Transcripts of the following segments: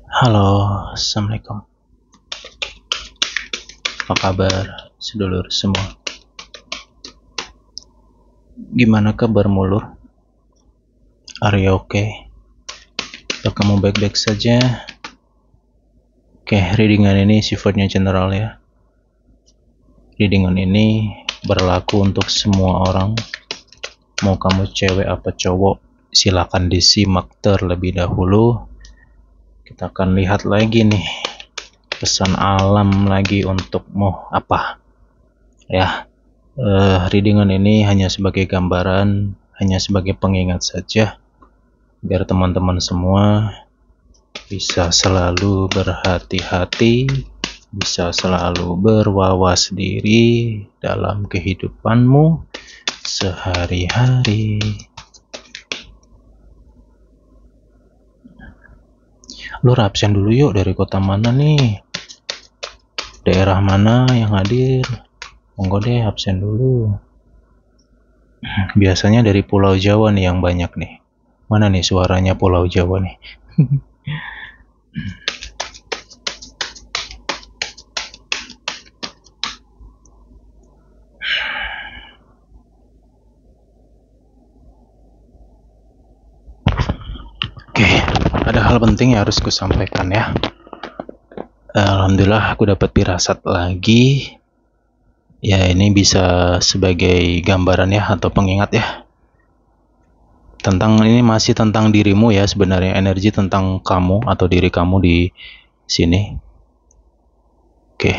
Halo, Assalamualaikum. Apa kabar, sedulur semua? Gimana kabar mulur? Are you okay? Atau kamu baik-baik saja? Oke, readingan ini sifatnya general ya. Readingan ini berlaku untuk semua orang. Mau kamu cewek apa cowok, silakan disimak terlebih dahulu. Kita akan lihat lagi nih pesan alam lagi untukmu apa ya. Readingan ini hanya sebagai gambaran, hanya sebagai pengingat saja, biar teman-teman semua bisa selalu berhati-hati, bisa selalu berwawas diri dalam kehidupanmu sehari-hari. Lu absen dulu yuk, dari kota mana nih? Daerah mana yang hadir? Monggo deh absen dulu. Biasanya dari Pulau Jawa nih yang banyak nih. Mana nih suaranya Pulau Jawa nih? Oke, ada hal penting yang harus kusampaikan ya. Alhamdulillah aku dapat firasat lagi. Ya, ini bisa sebagai gambaran ya atau pengingat ya. Ini masih tentang dirimu ya sebenarnya, energi tentang kamu atau diri kamu di sini. Oke.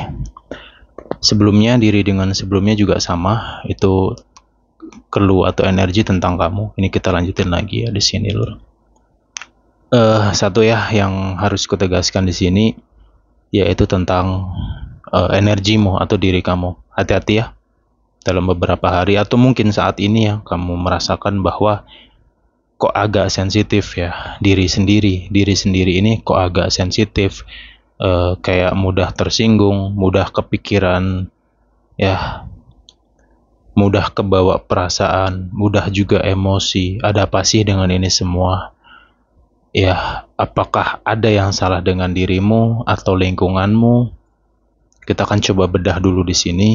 Sebelumnya, diri dengan sebelumnya juga sama, itu clue atau energi tentang kamu. Ini kita lanjutin lagi ya di sini lur. Satu ya yang harus kutegaskan di sini, yaitu tentang energimu atau diri kamu. Hati-hati ya dalam beberapa hari atau mungkin saat ini ya kamu merasakan bahwa kok agak sensitif ya, diri sendiri ini kok agak sensitif, kayak mudah tersinggung, mudah kepikiran ya, mudah kebawa perasaan, mudah juga emosi. Ada apa sih dengan ini semua ya? Apakah ada yang salah dengan dirimu atau lingkunganmu? Kita akan coba bedah dulu di sini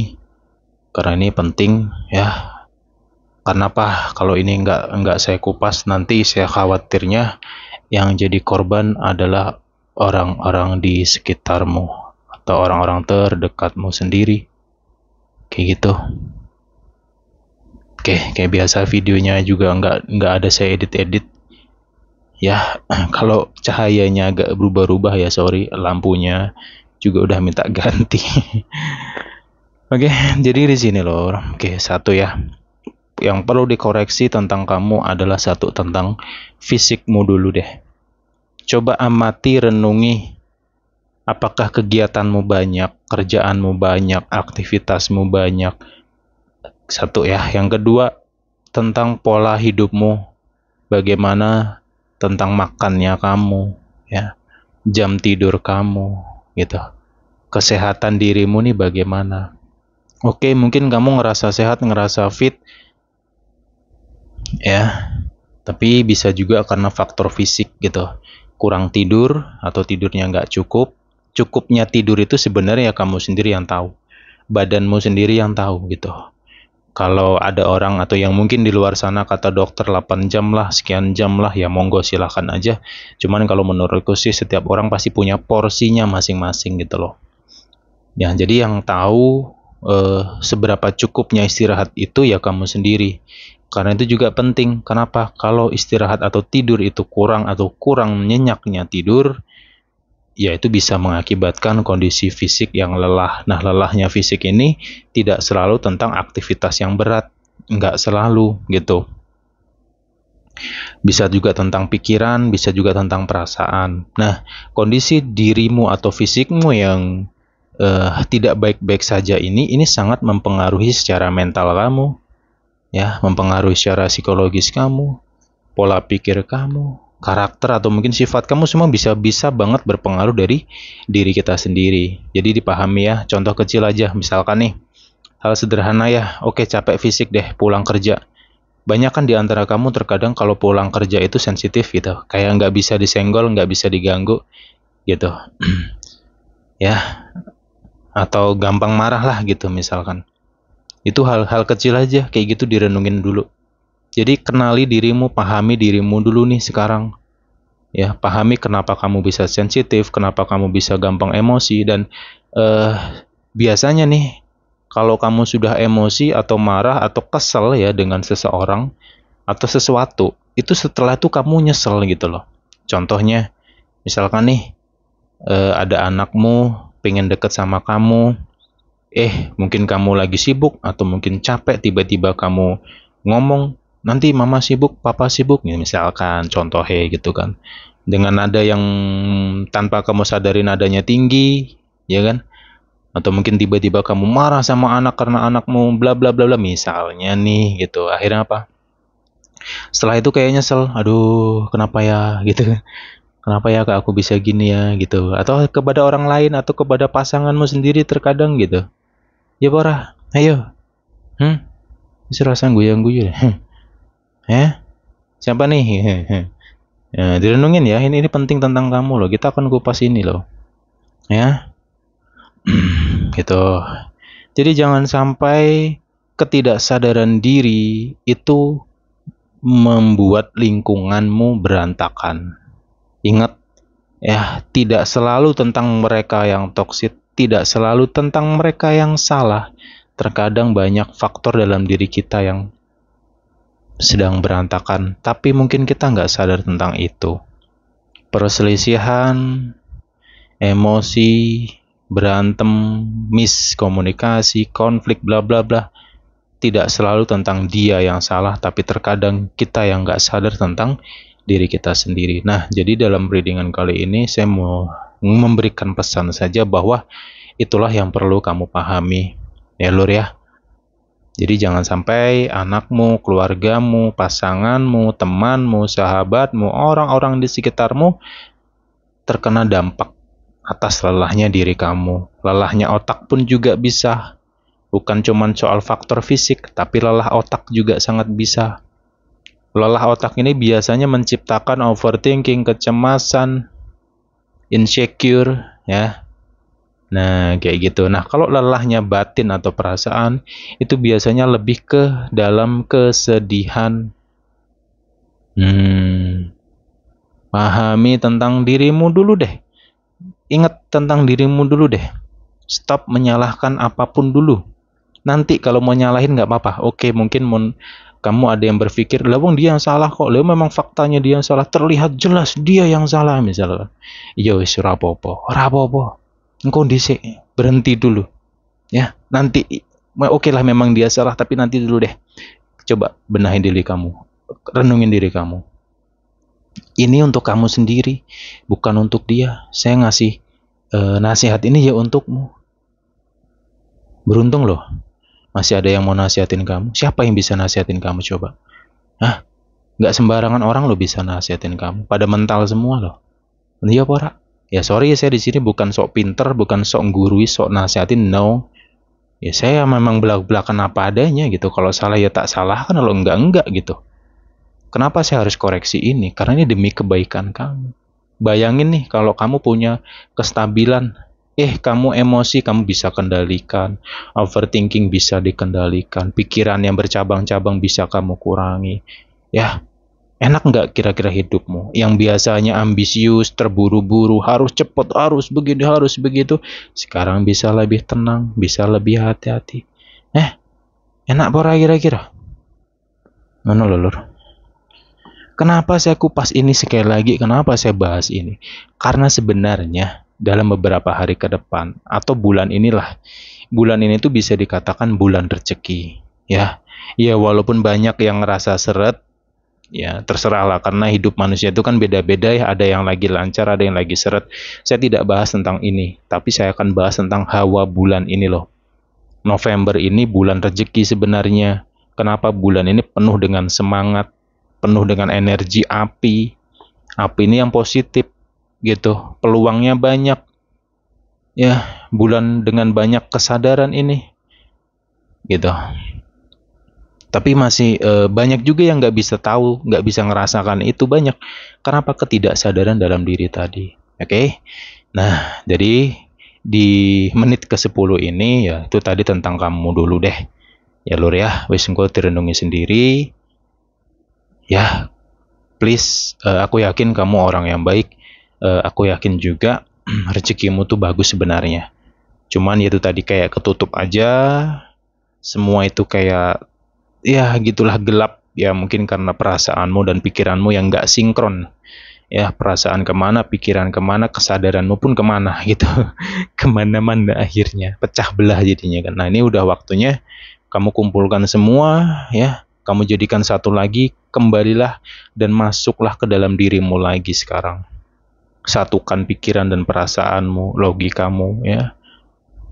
karena ini penting ya. Karena apa? Kalau ini nggak saya kupas, nanti saya khawatirnya yang jadi korban adalah orang-orang di sekitarmu atau orang-orang terdekatmu sendiri. Kayak gitu. Oke, kayak biasa videonya juga nggak ada saya edit-edit. Ya, kalau cahayanya agak berubah-ubah ya sorry, lampunya juga udah minta ganti. Oke, jadi di sini loh. Oke, satu ya. Yang perlu dikoreksi tentang kamu adalah satu, tentang fisikmu dulu deh. Coba amati, renungi, apakah kegiatanmu banyak, kerjaanmu banyak, aktivitasmu banyak. Satu ya. Yang kedua, tentang pola hidupmu. Bagaimana tentang makannya kamu, ya, jam tidur kamu, gitu. Kesehatan dirimu nih bagaimana? Oke, mungkin kamu ngerasa sehat, ngerasa fit, ya, tapi bisa juga karena faktor fisik gitu, kurang tidur atau tidurnya nggak cukup. Cukupnya tidur itu sebenarnya kamu sendiri yang tahu, badanmu sendiri yang tahu gitu. Kalau ada orang atau yang mungkin di luar sana kata dokter 8 jam lah, sekian jam lah, ya monggo silahkan aja. Cuman kalau menurutku sih setiap orang pasti punya porsinya masing-masing gitu loh. Ya, jadi yang tahu seberapa cukupnya istirahat itu ya kamu sendiri. Karena itu juga penting. Kenapa? Kalau istirahat atau tidur itu kurang atau kurang nyenyaknya tidur, ya itu bisa mengakibatkan kondisi fisik yang lelah. Nah, lelahnya fisik ini tidak selalu tentang aktivitas yang berat, nggak selalu gitu. Bisa juga tentang pikiran, bisa juga tentang perasaan. Nah, kondisi dirimu atau fisikmu yang tidak baik-baik saja ini sangat mempengaruhi secara mental kamu, ya, mempengaruhi secara psikologis kamu, pola pikir kamu, karakter atau mungkin sifat kamu, semua bisa banget berpengaruh dari diri kita sendiri. Jadi dipahami ya, contoh kecil aja, misalkan nih, hal sederhana ya, oke capek fisik deh pulang kerja. Banyak kan di antara kamu terkadang kalau pulang kerja itu sensitif gitu, kayak nggak bisa disenggol, nggak bisa diganggu. gitu. Ya, atau gampang marah lah gitu misalkan. Itu hal-hal kecil aja kayak gitu direnungin dulu. Jadi kenali dirimu, pahami dirimu dulu nih sekarang. Ya, pahami kenapa kamu bisa sensitif, kenapa kamu bisa gampang emosi, dan eh, biasanya nih kalau kamu sudah emosi atau marah atau kesel ya dengan seseorang atau sesuatu, itu setelah itu kamu nyesel gitu loh. Contohnya, misalkan nih ada anakmu pengen deket sama kamu, mungkin kamu lagi sibuk atau mungkin capek, tiba-tiba kamu ngomong, nanti mama sibuk, papa sibuk, ya, misalkan contoh gitu kan, dengan nada yang tanpa kamu sadari nadanya tinggi, ya kan? Atau mungkin tiba-tiba kamu marah sama anak karena anakmu bla bla bla bla, misalnya nih gitu. Akhirnya apa? Setelah itu kayak nyesel, aduh kenapa ya gitu. Kenapa ya kak aku bisa gini ya gitu. Atau kepada orang lain atau kepada pasanganmu sendiri terkadang gitu. Ya parah, ayo. Bisa rasa guyang-guyu deh. Siapa nih? Ya, direnungin ya, ini penting tentang kamu loh. Kita akan kupas ini loh. Ya, gitu. Jadi jangan sampai ketidaksadaran diri itu membuat lingkunganmu berantakan. Ingat ya, tidak selalu tentang mereka yang toksik, tidak selalu tentang mereka yang salah. Terkadang banyak faktor dalam diri kita yang sedang berantakan, tapi mungkin kita nggak sadar tentang itu. Perselisihan, emosi, berantem, miskomunikasi, konflik, bla bla bla, tidak selalu tentang dia yang salah, tapi terkadang kita yang nggak sadar tentang diri kita sendiri. Nah, jadi dalam readingan kali ini saya mau memberikan pesan saja bahwa itulah yang perlu kamu pahami, ya lur ya. Jadi jangan sampai anakmu, keluargamu, pasanganmu, temanmu, sahabatmu, orang-orang di sekitarmu terkena dampak atas lelahnya diri kamu. Lelahnya otak pun juga bisa. Bukan cuma soal faktor fisik, tapi lelah otak juga sangat bisa. Lelah otak ini biasanya menciptakan overthinking, kecemasan, insecure, ya. Nah, kayak gitu. Nah, kalau lelahnya batin atau perasaan, itu biasanya lebih ke dalam kesedihan. Pahami tentang dirimu dulu deh. Ingat tentang dirimu dulu deh. Stop menyalahkan apapun dulu. Nanti kalau mau nyalahin nggak apa-apa. Oke, mungkin kamu ada yang berpikir, lah wong dia yang salah kok. Lah memang faktanya dia yang salah. Terlihat jelas dia yang salah misalnya. Iya wis rapopo. Engkau dhisik, berhenti dulu. Ya, nanti oke lah memang dia salah, tapi nanti dulu deh. Coba benahin diri kamu. Renungin diri kamu. Ini untuk kamu sendiri, bukan untuk dia. Saya ngasih nasihat ini ya untukmu. Beruntung loh, masih ada yang mau nasihatin kamu. Siapa yang bisa nasihatin kamu coba? Nggak sembarangan orang lo bisa nasihatin kamu. Pada mental semua loh. Iya pora. Ya sorry, saya di sini bukan sok pinter, bukan sok gurui, sok nasihatin, no. Ya saya memang belak-belakan apa adanya gitu. Kalau salah ya tak salah kan, kalau enggak gitu. Kenapa saya harus koreksi ini? Karena ini demi kebaikan kamu. Bayangin nih kalau kamu punya kestabilan, kamu emosi kamu bisa kendalikan, overthinking bisa dikendalikan, pikiran yang bercabang-cabang bisa kamu kurangi. Ya, enak nggak kira-kira hidupmu? Yang biasanya ambisius, terburu-buru, harus cepat, harus begini, harus begitu. Sekarang bisa lebih tenang, bisa lebih hati-hati. Enak apa kira-kira? Mana lulur? Kenapa saya kupas ini sekali lagi? Kenapa saya bahas ini? Karena sebenarnya dalam beberapa hari ke depan atau bulan inilah, bulan ini tuh bisa dikatakan bulan rezeki, ya. Ya walaupun banyak yang ngerasa seret, ya terserah lah karena hidup manusia itu kan beda-beda ya. Ada yang lagi lancar, ada yang lagi seret. Saya tidak bahas tentang ini, tapi saya akan bahas tentang hawa bulan ini loh. November ini bulan rezeki sebenarnya. Kenapa bulan ini penuh dengan semangat, penuh dengan energi api. Api ini yang positif gitu. Peluangnya banyak. Ya, bulan dengan banyak kesadaran ini. Gitu. Tapi masih banyak juga yang nggak bisa tahu, nggak bisa ngerasakan itu banyak. Kenapa? Ketidaksadaran dalam diri tadi. Oke. Nah, jadi di menit ke-10 ini ya itu tadi tentang kamu dulu deh. Ya Lur ya, wis engko direnungi sendiri. Ya, please, aku yakin kamu orang yang baik. Aku yakin juga rezekimu tuh bagus sebenarnya. Cuman ya itu tadi kayak ketutup aja. Semua itu kayak ya gitulah gelap. Ya mungkin karena perasaanmu dan pikiranmu yang nggak sinkron. Ya perasaan kemana, pikiran kemana, kesadaranmu pun kemana gitu. Kemana-mana akhirnya. Pecah belah jadinya kan. Nah ini udah waktunya kamu kumpulkan semua ya. Kamu jadikan satu lagi, kembalilah dan masuklah ke dalam dirimu lagi sekarang. Satukan pikiran dan perasaanmu, logikamu ya.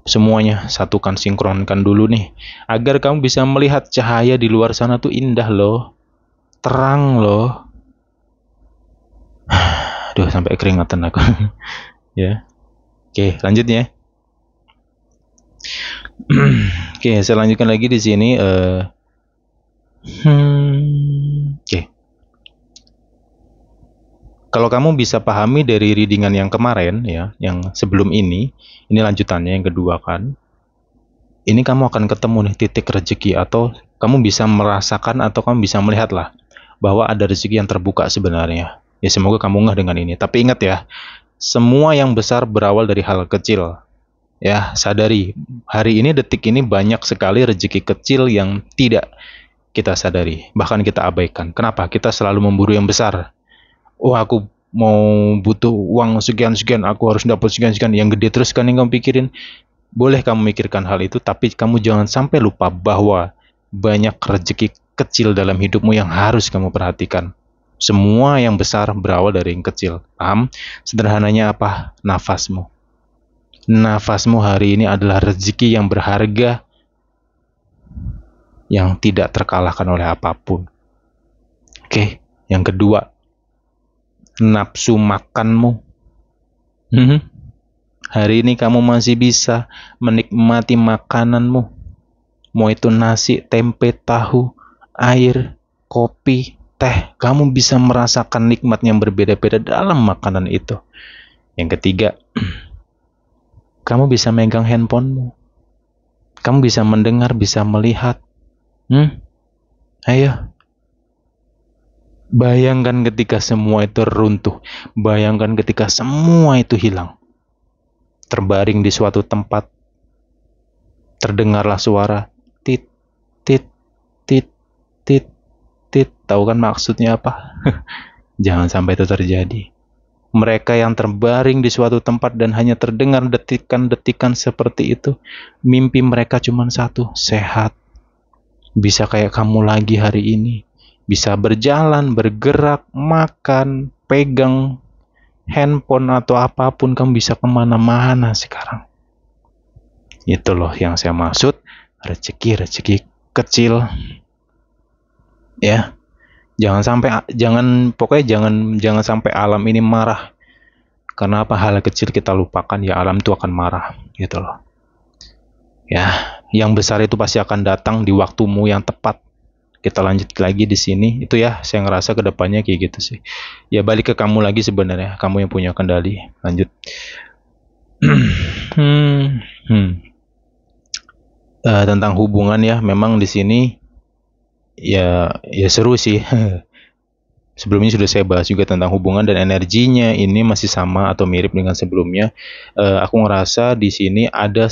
Semuanya satukan, sinkronkan dulu nih. Agar kamu bisa melihat cahaya di luar sana tuh indah loh. Terang loh. Aduh, sampai keringatan aku. Ya. Oke, lanjut ya. Oke, saya lanjutkan lagi di sini. Oke. Kalau kamu bisa pahami dari readingan yang kemarin ya, yang sebelum ini lanjutannya yang kedua kan. Ini kamu akan ketemu nih titik rezeki, atau kamu bisa merasakan atau kamu bisa melihat lah bahwa ada rezeki yang terbuka sebenarnya. Ya semoga kamu ngeh dengan ini. Tapi ingat ya, semua yang besar berawal dari hal kecil. Ya, sadari hari ini, detik ini banyak sekali rezeki kecil yang tidak kita sadari, bahkan kita abaikan. Kenapa? Kita selalu memburu yang besar. Oh, aku mau butuh uang sekian-sekian, aku harus dapat sekian-sekian. Yang gede terus kan yang kamu pikirin. Boleh kamu mikirkan hal itu, tapi kamu jangan sampai lupa bahwa banyak rezeki kecil dalam hidupmu yang harus kamu perhatikan. Semua yang besar berawal dari yang kecil. Paham? Sederhananya apa? Nafasmu. Nafasmu hari ini adalah rezeki yang berharga, yang tidak terkalahkan oleh apapun. Oke, yang kedua, nafsu makanmu. Hari ini kamu masih bisa menikmati makananmu. Mau itu nasi, tempe, tahu, air, kopi, teh. Kamu bisa merasakan nikmat yang berbeda-beda dalam makanan itu. Yang ketiga, kamu bisa megang handphonemu. Kamu bisa mendengar, bisa melihat. Ayo. Bayangkan ketika semua itu runtuh. Bayangkan ketika semua itu hilang. Terbaring di suatu tempat, terdengarlah suara tit, tit, tit, tit, tit. Tahu kan maksudnya apa? Jangan sampai itu terjadi. Mereka yang terbaring di suatu tempat dan hanya terdengar detikan-detikan seperti itu, mimpi mereka cuma satu, sehat. Bisa kayak kamu lagi hari ini. Bisa berjalan, bergerak, makan, pegang handphone atau apapun, kamu bisa kemana-mana sekarang. Itu loh yang saya maksud, rezeki kecil. Ya, pokoknya jangan sampai alam ini marah. Karena apa? Hal kecil kita lupakan, ya alam itu akan marah, gitu loh. Ya, yang besar itu pasti akan datang di waktumu yang tepat. Kita lanjut lagi di sini. Itu ya, saya ngerasa kedepannya kayak gitu sih. Ya balik ke kamu lagi sebenarnya, kamu yang punya kendali. Lanjut. Tentang hubungan ya, memang di sini ya seru sih. Sebelumnya sudah saya bahas juga tentang hubungan dan energinya ini masih sama atau mirip dengan sebelumnya. Aku ngerasa di sini ada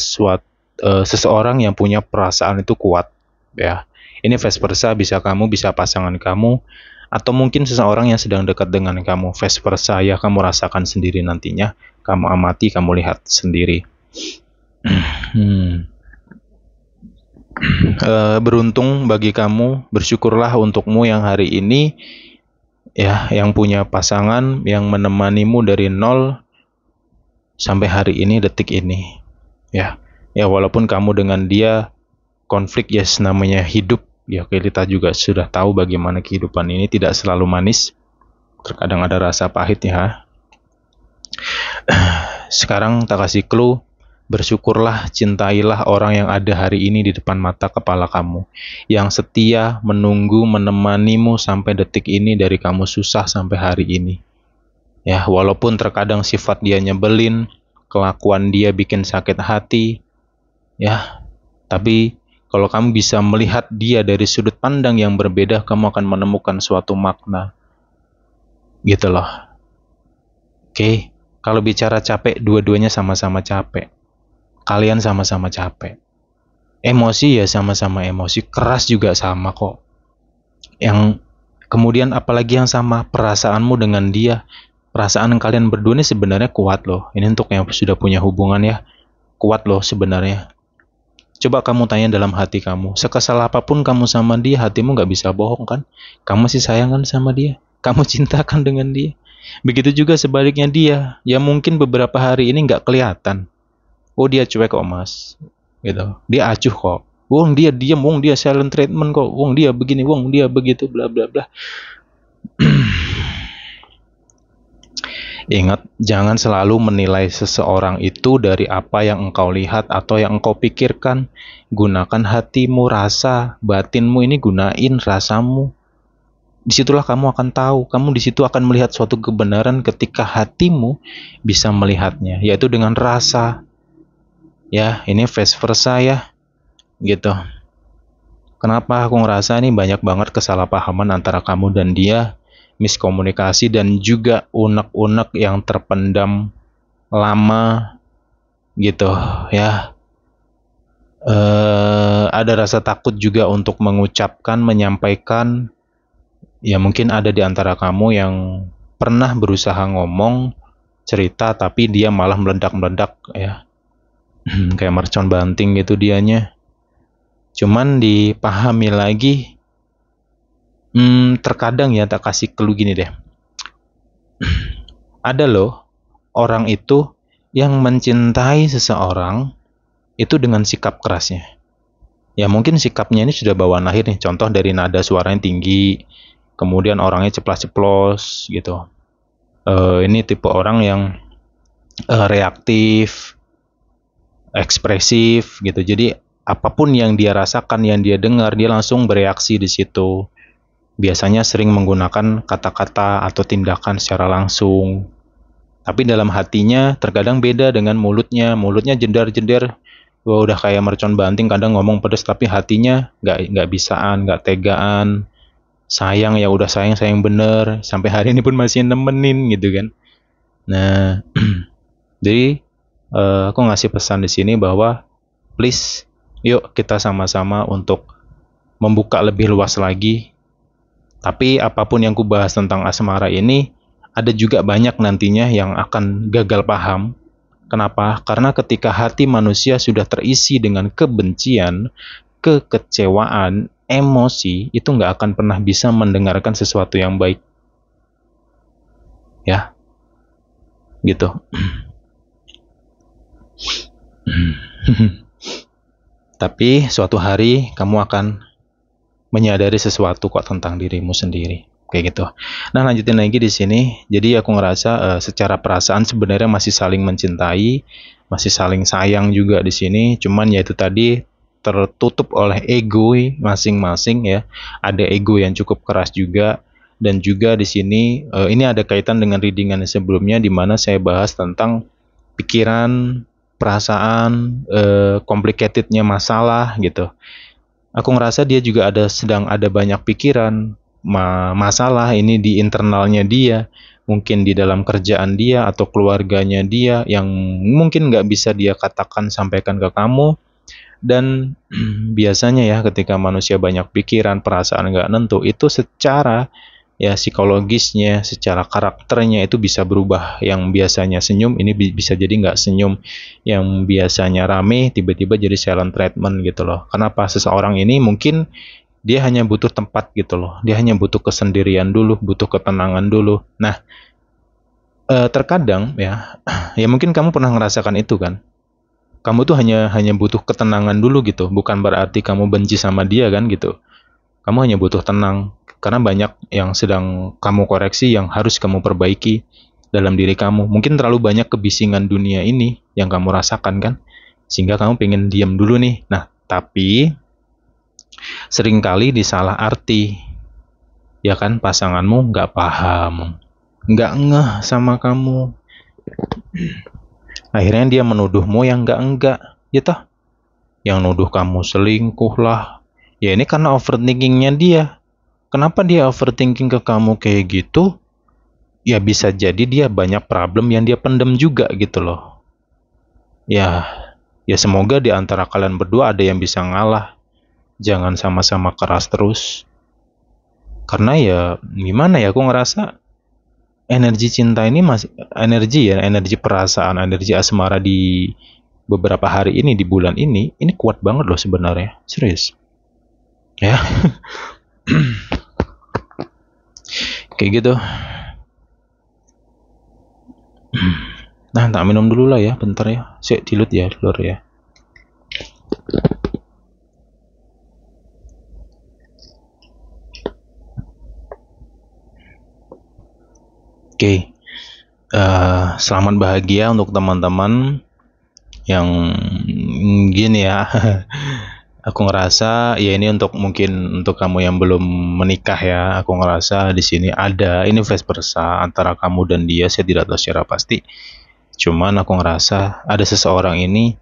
seseorang yang punya perasaan itu kuat ya. Ini vice versa, bisa kamu, bisa pasangan kamu, atau mungkin seseorang yang sedang dekat dengan kamu. Vice versa ya, kamu rasakan sendiri nantinya, kamu amati, kamu lihat sendiri. Beruntung bagi kamu, bersyukurlah untukmu yang hari ini ya, yang punya pasangan yang menemanimu dari nol sampai hari ini, detik ini. Ya, walaupun kamu dengan dia konflik, yes, namanya hidup. Ya, kita juga sudah tahu bagaimana kehidupan ini tidak selalu manis. Terkadang ada rasa pahit ya. Sekarang tak kasih clue, bersyukurlah, cintailah orang yang ada hari ini di depan mata kepala kamu. Yang setia, menunggu, menemanimu sampai detik ini, dari kamu susah sampai hari ini. Ya, walaupun terkadang sifat dia nyebelin, kelakuan dia bikin sakit hati, ya, tapi kalau kamu bisa melihat dia dari sudut pandang yang berbeda, kamu akan menemukan suatu makna, gitu loh. Oke, kalau bicara capek, dua-duanya sama-sama capek. Kalian sama-sama capek. Emosi ya sama-sama emosi, keras juga sama kok. Yang kemudian apalagi yang sama, perasaanmu dengan dia. Perasaan kalian berdua ini sebenarnya kuat loh. Ini untuk yang sudah punya hubungan ya, kuat loh sebenarnya. Coba kamu tanya dalam hati kamu, sekesal apapun kamu sama dia, hatimu nggak bisa bohong kan? Kamu masih sayang kan sama dia? Kamu cintakan dengan dia? Begitu juga sebaliknya dia, ya mungkin beberapa hari ini nggak kelihatan. Oh dia cuek kok mas, gitu. Dia acuh kok. Wong dia diam, wong dia silent treatment kok, wong dia begini, wong dia begitu, bla bla bla. Ingat, jangan selalu menilai seseorang itu dari apa yang engkau lihat atau yang engkau pikirkan. Gunakan hatimu, rasa, batinmu ini gunain rasamu. Disitulah kamu akan tahu, kamu disitu akan melihat suatu kebenaran ketika hatimu bisa melihatnya, yaitu dengan rasa. Ya, ini vice versa ya, gitu. Kenapa aku ngerasa ini banyak banget kesalahpahaman antara kamu dan dia, miskomunikasi dan juga unek-unek yang terpendam lama gitu ya. Ada rasa takut juga untuk mengucapkan, menyampaikan. Ya mungkin ada di antara kamu yang pernah berusaha ngomong, cerita, tapi dia malah meledak-meledak ya. Kayak mercon banting gitu dianya. Cuman dipahami lagi, terkadang ya tak kasih clue gini deh. Ada loh orang itu yang mencintai seseorang itu dengan sikap kerasnya. Ya mungkin sikapnya ini sudah bawaan lahir nih. Contoh dari nada suaranya tinggi, kemudian orangnya ceplas-ceplos gitu. Ini tipe orang yang reaktif, ekspresif gitu. Jadi apapun yang dia rasakan, yang dia dengar, dia langsung bereaksi di situ. Biasanya sering menggunakan kata-kata atau tindakan secara langsung. Tapi dalam hatinya terkadang beda dengan mulutnya. Mulutnya jeder-jeder. Wah, udah kayak mercon banting, kadang ngomong pedes tapi hatinya nggak bisaan, nggak tegaan. Sayang ya udah sayang bener. Sampai hari ini pun masih nemenin gitu kan. Nah, jadi aku ngasih pesan di sini bahwa please, yuk kita sama-sama untuk membuka lebih luas lagi. Tapi apapun yang ku bahas tentang asmara ini, ada juga banyak nantinya yang akan gagal paham. Kenapa? Karena ketika hati manusia sudah terisi dengan kebencian, kekecewaan, emosi, itu nggak akan pernah bisa mendengarkan sesuatu yang baik. Ya, gitu. Tapi suatu hari kamu akan menyadari sesuatu kok tentang dirimu sendiri, kayak gitu. Nah lanjutin lagi di sini. Jadi aku ngerasa secara perasaan sebenarnya masih saling mencintai, masih saling sayang juga di sini. Cuman ya itu tadi tertutup oleh ego masing-masing ya. Ada ego yang cukup keras juga. Dan juga di sini ini ada kaitan dengan readingan sebelumnya di mana saya bahas tentang pikiran, perasaan, complicatednya masalah gitu. Aku ngerasa dia juga sedang ada banyak pikiran, masalah ini di internalnya dia, mungkin di dalam kerjaan dia atau keluarganya dia yang mungkin nggak bisa dia katakan sampaikan ke kamu. Dan biasanya ya ketika manusia banyak pikiran, perasaan nggak nentu, itu secara ya psikologisnya, secara karakternya itu bisa berubah. Yang biasanya senyum ini bisa jadi nggak senyum, yang biasanya rame tiba-tiba jadi silent treatment gitu loh. Kenapa? Seseorang ini mungkin dia hanya butuh tempat gitu loh, dia hanya butuh kesendirian dulu, butuh ketenangan dulu. Nah terkadang ya ya mungkin kamu pernah ngerasakan itu kan, kamu tuh hanya butuh ketenangan dulu gitu, bukan berarti kamu benci sama dia kan gitu. Kamu hanya butuh tenang, karena banyak yang sedang kamu koreksi, yang harus kamu perbaiki dalam diri kamu. Mungkin terlalu banyak kebisingan dunia ini yang kamu rasakan kan, sehingga kamu pengen diam dulu nih. Nah, tapi seringkali disalah arti, ya kan, pasanganmu nggak paham. nggak ngeh sama kamu. Akhirnya dia menuduhmu yang enggak, gitu. Yang nuduh kamu selingkuh lah. Ya ini karena overthinkingnya dia. Kenapa dia overthinking ke kamu kayak gitu? Ya bisa jadi dia banyak problem yang dia pendem juga gitu loh. Ya, ya semoga di antara kalian berdua ada yang bisa ngalah. Jangan sama-sama keras terus. Karena ya gimana ya, aku ngerasa energi cinta ini masih energi perasaan, energi asmara di beberapa hari ini, di bulan ini kuat banget loh sebenarnya, serius. Ya, kayak gitu. Nah, tak minum dulu lah ya, bentar ya. Saya dilut ya, lur ya. Oke, selamat bahagia untuk teman-teman yang gini ya. Aku ngerasa ya ini untuk mungkin untuk kamu yang belum menikah ya. Aku ngerasa di sini ada ini vice versa antara kamu dan dia. Saya tidak tahu secara pasti. Cuman aku ngerasa ada seseorang ini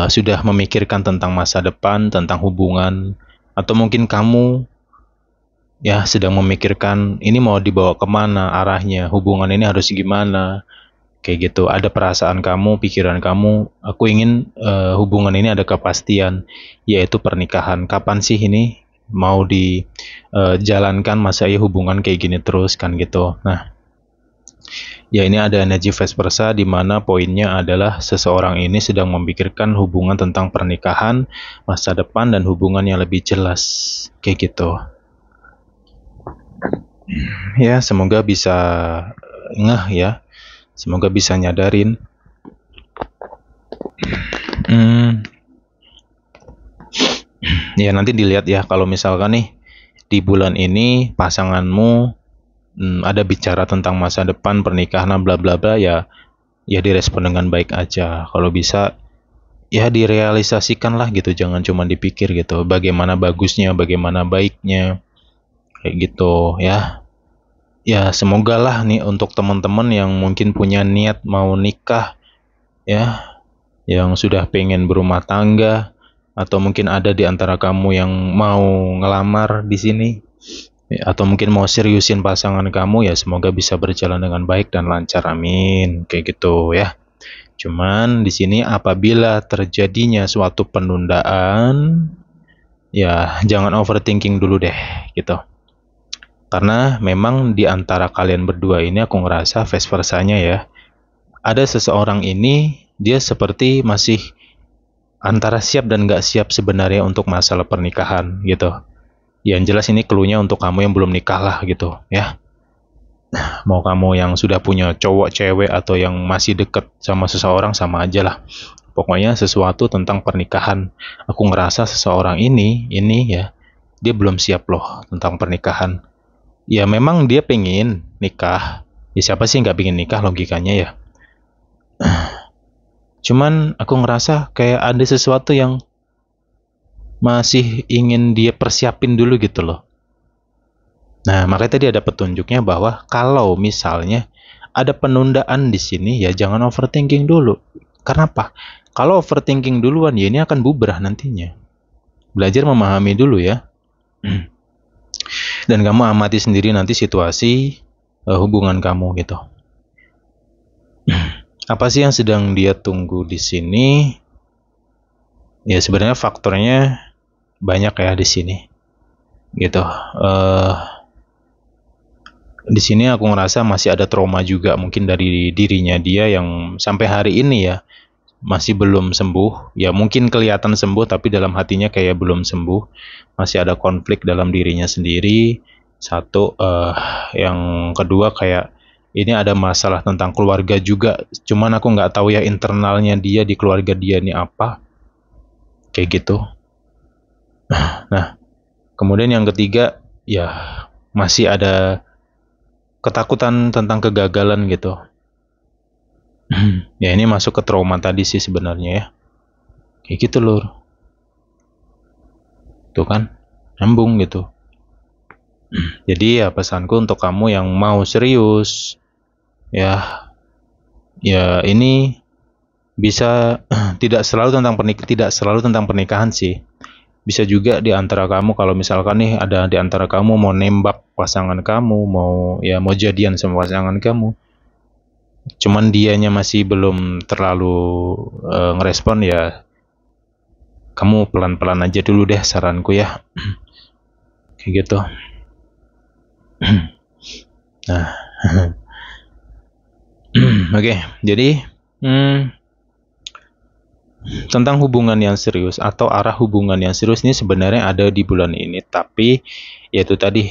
sudah memikirkan tentang masa depan, tentang hubungan, atau mungkin kamu ya sedang memikirkan ini mau dibawa kemana arahnya, hubungan ini harus gimana, kayak gitu. Ada perasaan kamu, pikiran kamu, aku ingin hubungan ini ada kepastian, yaitu pernikahan. Kapan sih ini mau dijalankan, masa ya hubungan kayak gini terus kan gitu. Nah, ya ini ada energi vice versa di mana poinnya adalah seseorang ini sedang memikirkan hubungan tentang pernikahan, masa depan dan hubungan yang lebih jelas, kayak gitu. Ya, semoga bisa ngeh ya. Semoga bisa nyadarin. Hmm, ya nanti dilihat ya kalau misalkan nih di bulan ini pasanganmu ada bicara tentang masa depan pernikahan bla bla bla, ya ya direspon dengan baik aja. Kalau bisa ya direalisasikan lah gitu, jangan cuma dipikir gitu. Bagaimana bagusnya, bagaimana baiknya, kayak gitu ya. Ya semoga lah nih untuk teman-teman yang mungkin punya niat mau nikah ya, yang sudah pengen berumah tangga, atau mungkin ada di antara kamu yang mau ngelamar di sini, ya, atau mungkin mau seriusin pasangan kamu, ya semoga bisa berjalan dengan baik dan lancar, amin, kayak gitu ya. Cuman di sini apabila terjadinya suatu penundaan, ya jangan overthinking dulu deh gitu. Karena memang di antara kalian berdua ini aku ngerasa vice versanya ya. Ada seseorang ini dia seperti masih antara siap dan nggak siap sebenarnya untuk masalah pernikahan gitu. Yang jelas ini clue-nya untuk kamu yang belum nikah lah gitu ya. Mau kamu yang sudah punya cowok cewek atau yang masih deket sama seseorang sama aja lah. Pokoknya sesuatu tentang pernikahan. Aku ngerasa seseorang ini ya, dia belum siap loh tentang pernikahan. Ya memang dia pengen nikah. Ya siapa sih nggak pengen nikah logikanya ya. Cuman aku ngerasa kayak ada sesuatu yang masih ingin dia persiapin dulu gitu loh. Nah, makanya tadi ada petunjuknya bahwa kalau misalnya ada penundaan di sini, ya jangan overthinking dulu. Karena apa? Kalau overthinking duluan, ya ini akan bubrah nantinya. Belajar memahami dulu ya. Dan kamu amati sendiri nanti situasi hubungan kamu gitu. Apa sih yang sedang dia tunggu di sini? Ya sebenarnya faktornya banyak ya di sini. Gitu. Di sini aku ngerasa masih ada trauma juga mungkin dari dirinya dia yang sampai hari ini ya masih belum sembuh. Ya mungkin kelihatan sembuh tapi dalam hatinya kayak belum sembuh. Masih ada konflik dalam dirinya sendiri. Satu, yang kedua kayak ini ada masalah tentang keluarga juga. Cuman aku nggak tahu ya internalnya dia di keluarga dia ini apa. Kayak gitu. Nah, kemudian yang ketiga ya masih ada ketakutan tentang kegagalan gitu. Ya ini masuk ke trauma tadi sih sebenarnya ya. Kayak gitu lur. Tuh kan, nyambung gitu. Jadi ya pesanku untuk kamu yang mau serius, ya, ya ini bisa tidak selalu tentang pernikahan sih. Bisa juga di antara kamu, kalau misalkan nih ada di antara kamu mau nembak pasangan kamu, mau jadian sama pasangan kamu, cuman dianya masih belum terlalu ngerespon, ya kamu pelan-pelan aja dulu deh, saranku ya. Kayak gitu. Nah, oke. Jadi tentang hubungan yang serius atau arah hubungan yang serius ini sebenarnya ada di bulan ini, tapi yaitu tadi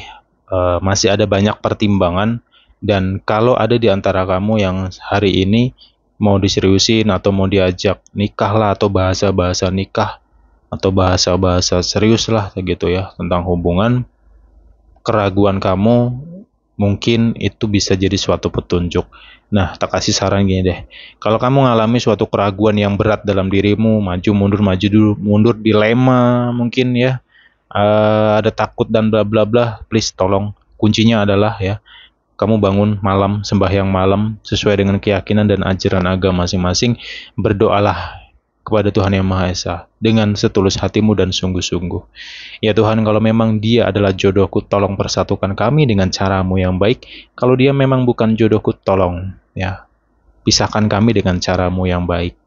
masih ada banyak pertimbangan. Dan kalau ada di antara kamu yang hari ini mau diseriusin atau mau diajak nikah lah, atau bahasa-bahasa nikah atau bahasa-bahasa serius lah gitu ya tentang hubungan, keraguan kamu mungkin itu bisa jadi suatu petunjuk. Nah, tak kasih saran gini deh. Kalau kamu ngalami suatu keraguan yang berat dalam dirimu, maju dulu, mundur, dilema mungkin ya, ada takut dan bla bla bla, please tolong. Kuncinya adalah ya, kamu bangun malam, sembahyang malam sesuai dengan keyakinan dan ajaran agama masing-masing, berdoalah kepada Tuhan Yang Maha Esa dengan setulus hatimu dan sungguh-sungguh. Ya Tuhan, kalau memang dia adalah jodohku, tolong persatukan kami dengan caramu yang baik. Kalau dia memang bukan jodohku, tolong ya pisahkan kami dengan caramu yang baik.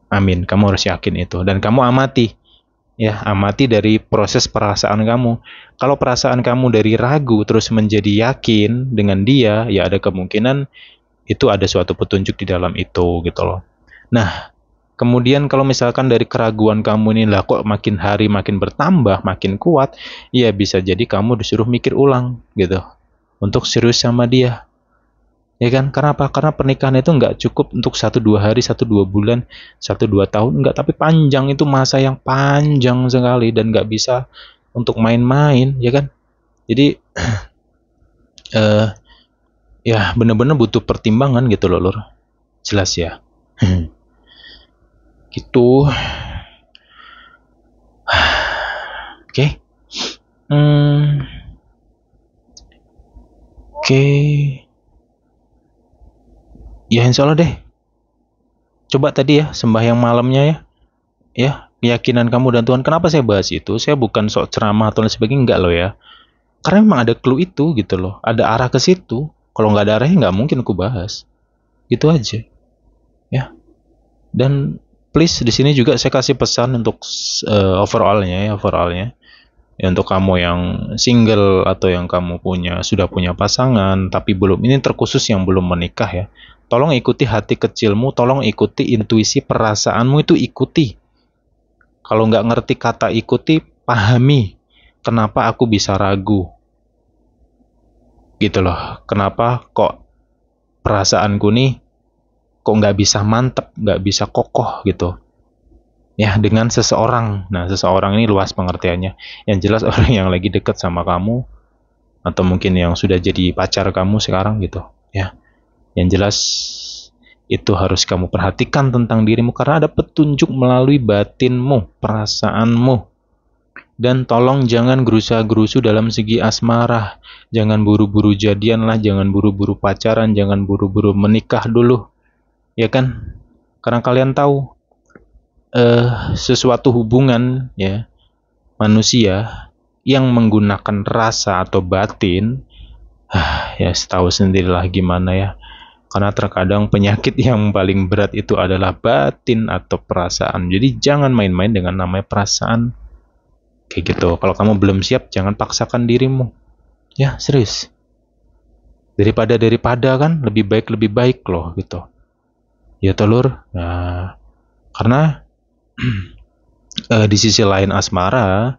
Amin. Kamu harus yakin itu. Dan kamu amati dari proses perasaan kamu. Kalau perasaan kamu dari ragu terus menjadi yakin dengan dia, ya ada kemungkinan itu ada suatu petunjuk di dalam itu gitu loh. Nah, kemudian kalau misalkan dari keraguan kamu ini lah kok makin hari makin bertambah, makin kuat, ya bisa jadi kamu disuruh mikir ulang gitu untuk serius sama dia. Ya kan? Karena apa? Karena pernikahan itu nggak cukup untuk 1-2 hari, 1-2 bulan, 1-2 tahun, nggak. Tapi panjang, itu masa yang panjang sekali dan nggak bisa untuk main-main, ya kan? Jadi eh ya bener-bener butuh pertimbangan gitu loh, Lur. Jelas ya. Gitu. Oke. Oke. Ya insya Allah deh. Coba tadi ya sembahyang malamnya ya. Ya, keyakinan kamu dan Tuhan. Kenapa saya bahas itu? Saya bukan sok ceramah atau lain sebagainya, enggak loh ya. Karena memang ada clue itu gitu loh. Ada arah ke situ. Kalau nggak ada arahnya nggak mungkin aku bahas. Gitu aja. Ya. Dan please di sini juga saya kasih pesan untuk overallnya. Ya, untuk kamu yang single atau yang kamu sudah punya pasangan tapi belum, ini terkhusus yang belum menikah ya. Tolong ikuti hati kecilmu, tolong ikuti intuisi perasaanmu, itu ikuti. Kalau nggak ngerti kata ikuti, pahami. Kenapa aku bisa ragu? Gitu loh. Kenapa kok perasaanku nih kok nggak bisa mantep, nggak bisa kokoh gitu. Ya, dengan seseorang. Nah, seseorang ini luas pengertiannya. Yang jelas orang yang lagi deket sama kamu, atau mungkin yang sudah jadi pacar kamu sekarang gitu. Ya, yang jelas itu harus kamu perhatikan tentang dirimu, karena ada petunjuk melalui batinmu, perasaanmu. Dan tolong jangan gerusa-gerusu dalam segi asmara. Jangan buru-buru jadian lah, jangan buru-buru pacaran, jangan buru-buru menikah dulu. Ya kan? Karena kalian tahu sesuatu hubungan ya manusia yang menggunakan rasa atau batin, ya setahu sendirilah gimana ya. Karena terkadang penyakit yang paling berat itu adalah batin atau perasaan. Jadi jangan main-main dengan namanya perasaan. Kayak gitu. Kalau kamu belum siap, jangan paksakan dirimu. Ya, serius. Daripada kan lebih baik loh gitu. Ya telur. Nah, karena di sisi lain asmara,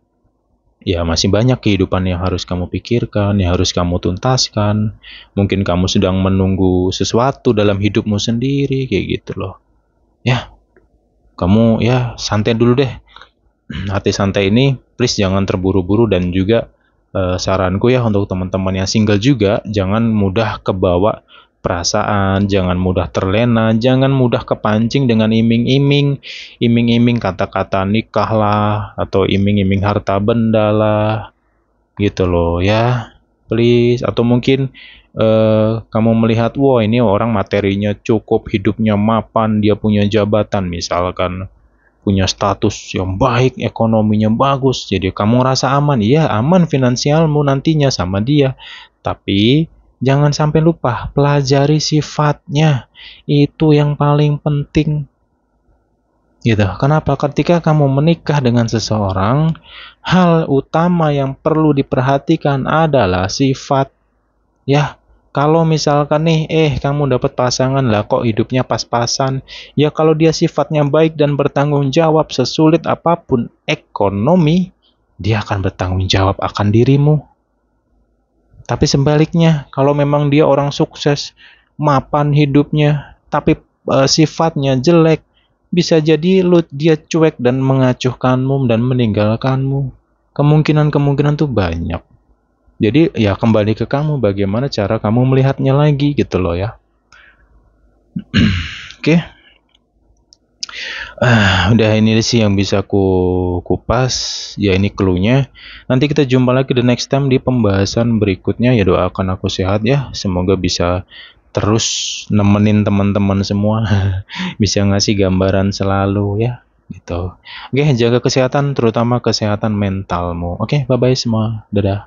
ya masih banyak kehidupan yang harus kamu pikirkan, yang harus kamu tuntaskan. Mungkin kamu sedang menunggu sesuatu dalam hidupmu sendiri, kayak gitu loh. Ya, kamu ya santai dulu deh. Hati santai ini, please jangan terburu-buru. Dan juga saranku ya untuk teman-teman yang single juga, jangan mudah kebawa perasaan, jangan mudah terlena, jangan mudah kepancing dengan iming-iming kata-kata nikah lah, atau iming-iming harta benda lah, gitu loh ya. please. Atau mungkin kamu melihat, wah ini orang materinya cukup, hidupnya mapan, dia punya jabatan misalkan, punya status yang baik, ekonominya bagus, jadi kamu rasa aman. Iya, aman finansialmu nantinya sama dia. Tapi jangan sampai lupa, pelajari sifatnya. Itu yang paling penting. Gitu. Kenapa? Ketika kamu menikah dengan seseorang, hal utama yang perlu diperhatikan adalah sifat. Ya, kalau misalkan nih, kamu dapat pasangan lah kok hidupnya pas-pasan. Ya kalau dia sifatnya baik dan bertanggung jawab, sesulit apapun ekonomi, dia akan bertanggung jawab akan dirimu. Tapi sebaliknya, kalau memang dia orang sukses, mapan hidupnya, tapi sifatnya jelek, bisa jadi dia cuek dan mengacuhkanmu dan meninggalkanmu. Kemungkinan-kemungkinan tuh banyak. Jadi ya kembali ke kamu, bagaimana cara kamu melihatnya lagi gitu loh ya. Oke. Udah ini sih yang bisa ku kupas. Ya ini clue-nya. Nanti kita jumpa lagi the next time di pembahasan berikutnya. Ya doakan aku sehat ya. Semoga bisa terus nemenin teman-teman semua. Bisa ngasih gambaran selalu ya. Gitu. Oke, jaga kesehatan, terutama kesehatan mentalmu. Oke, bye-bye semua. Dadah.